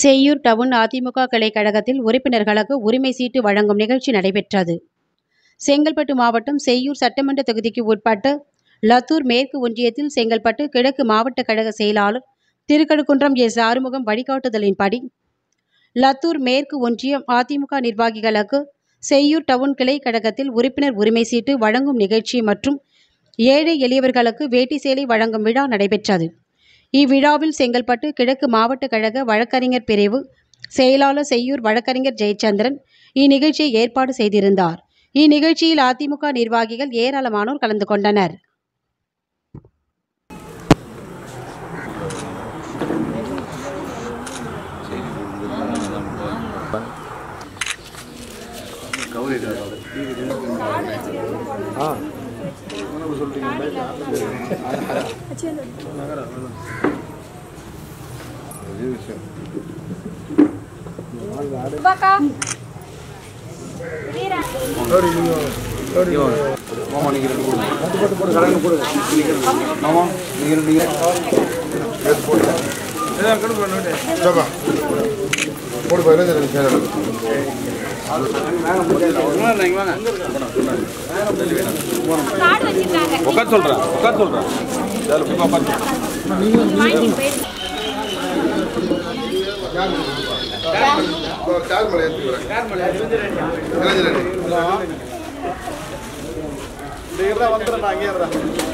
Cheyyur down AIADMK கிளை கழகத்தில் உறுப்பினர்களுக்கு உரிமை சீட்டு வழங்கும் நிகழ்ச்சி நடைபெற்றது. செங்கல்பட்டு மாவட்டம் செய்யூர் சட்டமன்ற தொகுதிக்கு உட்பட்ட லத்தூர் மேற்கு ஒன்றியத்தில் செங்கல்பட்டு கிழக்கு மாவட்ட கழக செயலாளர் திருக்கழுக்குன்றம் எஸ். ஆறுமுகம் வழிகாட்டுதலின்படி லத்தூர் மேற்கு ஒன்றியம் அதிமுக நிர்வாகிகளுக்கு செய்யூர் டவுன் கிளை கழகத்தில் உறுப்பினர் உரிமை சீட்டு வழங்கும் நிகழ்ச்சி மற்றும் ஏழை எளியவர்களுக்கு வேட்டி சேலை வழங்கும் விழா நடைபெற்றது. இவ்விழாவில் செங்கல்பட்டு கிழக்கு மாவட்ட கழக வழக்கறிஞர் பிரிவு செயலாளர் செய்யூர் வழக்கறிஞர் ஜெயச்சந்திரன் இந்நிகழ்ச்சியை ஏற்பாடு செய்திருந்தார். இந்நிகழ்ச்சியில் அதிமுக நிர்வாகிகள் ஏராளமானோர் கலந்து கொண்டனர். வந்துடுறேன்.